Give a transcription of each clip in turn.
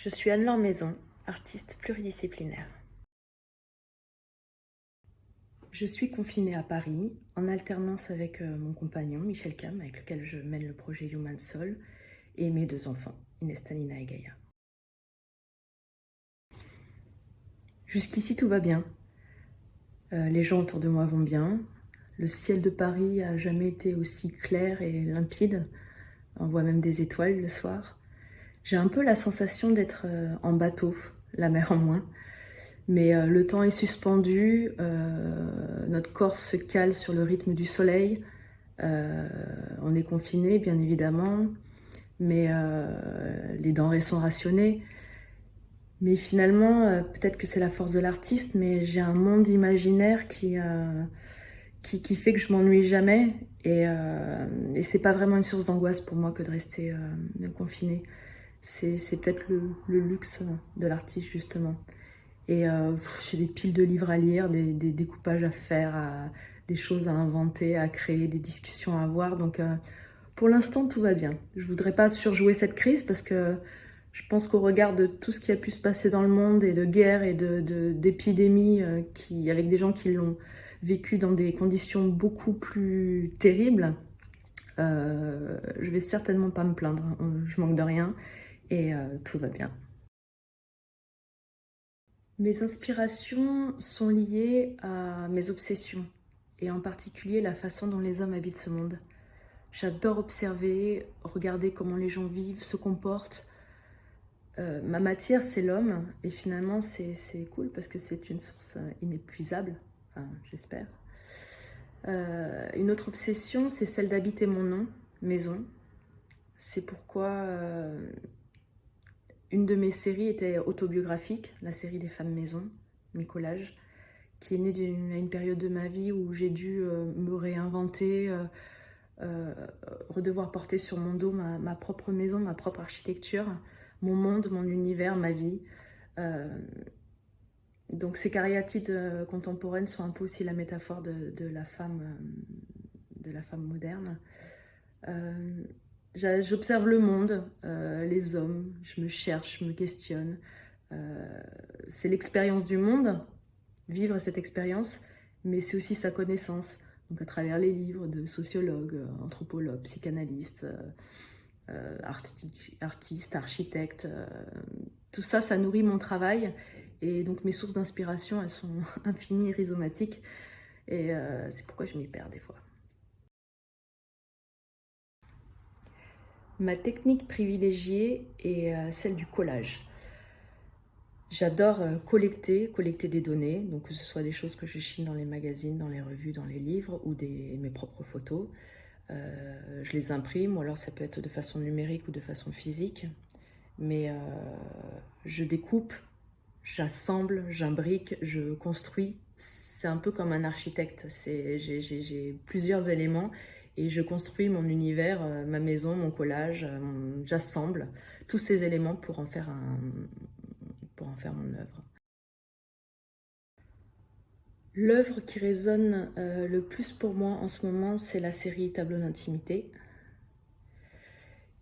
Je suis Anne-Laure Maison, artiste pluridisciplinaire. Je suis confinée à Paris, en alternance avec mon compagnon Michel Cam, avec lequel je mène le projet Human Soul, et mes deux enfants, Inès Tanina et Gaïa. Jusqu'ici tout va bien. Les gens autour de moi vont bien. Le ciel de Paris a jamais été aussi clair et limpide. On voit même des étoiles le soir. J'ai un peu la sensation d'être en bateau, la mer en moins. Mais le temps est suspendu, notre corps se cale sur le rythme du soleil. On est confiné, bien évidemment, mais les denrées sont rationnées. Mais finalement, peut-être que c'est la force de l'artiste, mais j'ai un monde imaginaire qui fait que je m'ennuie jamais. Et c'est pas vraiment une source d'angoisse pour moi que de rester confinée. C'est peut-être le luxe de l'artiste, justement. Et j'ai des piles de livres à lire, des découpages à faire, des choses à inventer, à créer, des discussions à avoir. Donc pour l'instant, tout va bien. Je voudrais pas surjouer cette crise parce que je pense qu'au regard de tout ce qui a pu se passer dans le monde et de guerres et d'épidémies avec des gens qui l'ont vécu dans des conditions beaucoup plus terribles, je vais certainement pas me plaindre. Je manque de rien et tout va bien. Mes inspirations sont liées à mes obsessions, et en particulier la façon dont les hommes habitent ce monde. J'adore observer, regarder comment les gens vivent, se comportent. Ma matière, c'est l'homme, et finalement, c'est cool parce que c'est une source inépuisable, enfin, j'espère. Une autre obsession, c'est celle d'habiter mon nom, maison. C'est pourquoi une de mes séries était autobiographique, la série des femmes maison, mes collages, qui est née à une période de ma vie où j'ai dû me réinventer, redevoir porter sur mon dos ma propre maison, ma propre architecture, mon monde, mon univers, ma vie. Donc ces cariatides contemporaines sont un peu aussi la métaphore de la femme moderne. J'observe le monde, les hommes, je me cherche, je me questionne. C'est l'expérience du monde, vivre cette expérience, mais c'est aussi sa connaissance. Donc à travers les livres de sociologues, anthropologues, psychanalystes, artistes, architectes, tout ça, ça nourrit mon travail. Et donc mes sources d'inspiration, elles sont infinies et rhizomatiques. Et c'est pourquoi je m'y perds des fois. Ma technique privilégiée est celle du collage. J'adore collecter des données, donc que ce soit des choses que je chine dans les magazines, dans les revues, dans les livres ou mes propres photos. Je les imprime, ou alors ça peut être de façon numérique ou de façon physique. Mais je découpe, j'assemble, j'imbrique, je construis. C'est un peu comme un architecte. J'ai plusieurs éléments et je construis mon univers, ma maison, mon collage. J'assemble tous ces éléments pour en faire mon œuvre. L'œuvre qui résonne le plus pour moi en ce moment, c'est la série Tableau d'intimité,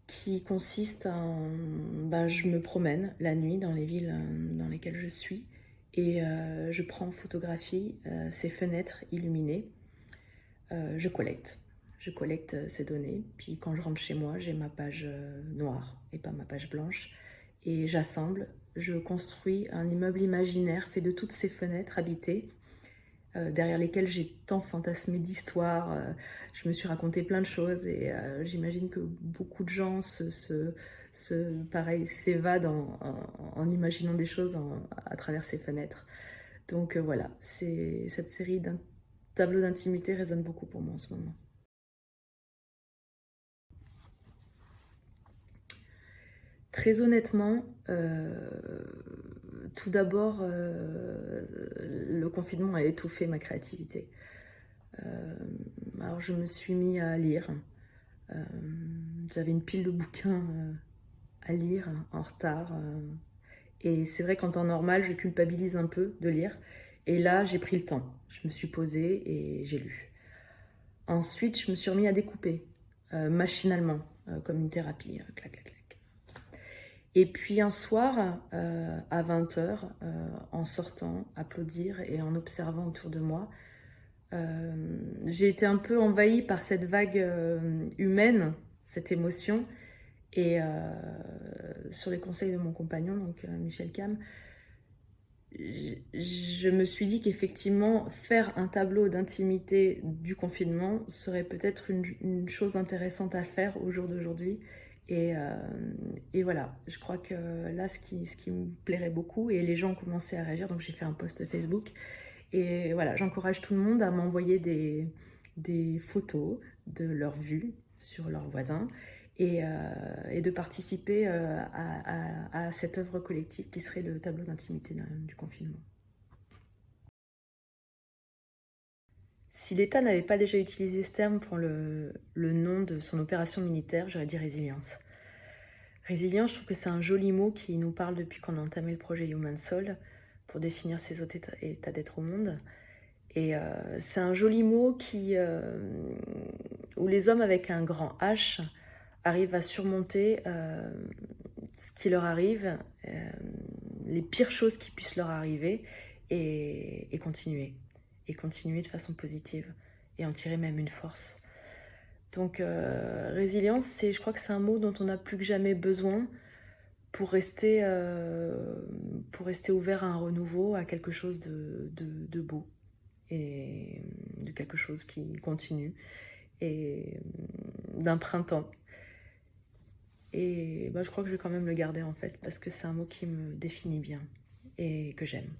qui consiste je me promène la nuit dans les villes dans lesquelles je suis et je prends en photographie ces fenêtres illuminées. Je collecte ces données, puis quand je rentre chez moi, j'ai ma page noire et pas ma page blanche, et j'assemble, je construis un immeuble imaginaire fait de toutes ces fenêtres habitées, derrière lesquelles j'ai tant fantasmé d'histoires. Je me suis raconté plein de choses et j'imagine que beaucoup de gens s'évadent en imaginant des choses à travers ces fenêtres. Donc voilà, cette série d'un tableau d'intimité résonne beaucoup pour moi en ce moment. Très honnêtement, tout d'abord, le confinement a étouffé ma créativité. Alors je me suis mis à lire. J'avais une pile de bouquins à lire en retard. Et c'est vrai qu'en temps normal, je culpabilise un peu de lire. Et là, j'ai pris le temps. Je me suis posée et j'ai lu. Ensuite, je me suis remis à découper, machinalement, comme une thérapie. Clac, clac, clac. Et puis un soir, à 20h, en sortant, applaudir et en observant autour de moi, j'ai été un peu envahie par cette vague humaine, cette émotion. Et sur les conseils de mon compagnon, donc Michel Cam, je me suis dit qu'effectivement, faire un tableau d'intimité du confinement serait peut-être une chose intéressante à faire au jour d'aujourd'hui. Et, euh, et voilà, je crois que là, ce qui me plairait beaucoup, et les gens ont commencé à réagir, donc j'ai fait un post Facebook. Et voilà, j'encourage tout le monde à m'envoyer des photos de leur vue sur leurs voisins et de participer à cette œuvre collective qui serait le tableau d'intimité du confinement. Si l'État n'avait pas déjà utilisé ce terme pour le nom de son opération militaire, j'aurais dit résilience. Résilience, je trouve que c'est un joli mot qui nous parle depuis qu'on a entamé le projet Human Soul pour définir ces autres états d'être au monde. Et c'est un joli mot où les hommes avec un grand H arrivent à surmonter ce qui leur arrive, les pires choses qui puissent leur arriver et continuer. Et continuer de façon positive et en tirer même une force. Donc résilience, je crois que c'est un mot dont on a plus que jamais besoin pour rester ouvert à un renouveau, à quelque chose de beau et de quelque chose qui continue et d'un printemps. Et bah, je crois que je vais quand même le garder en fait parce que c'est un mot qui me définit bien et que j'aime.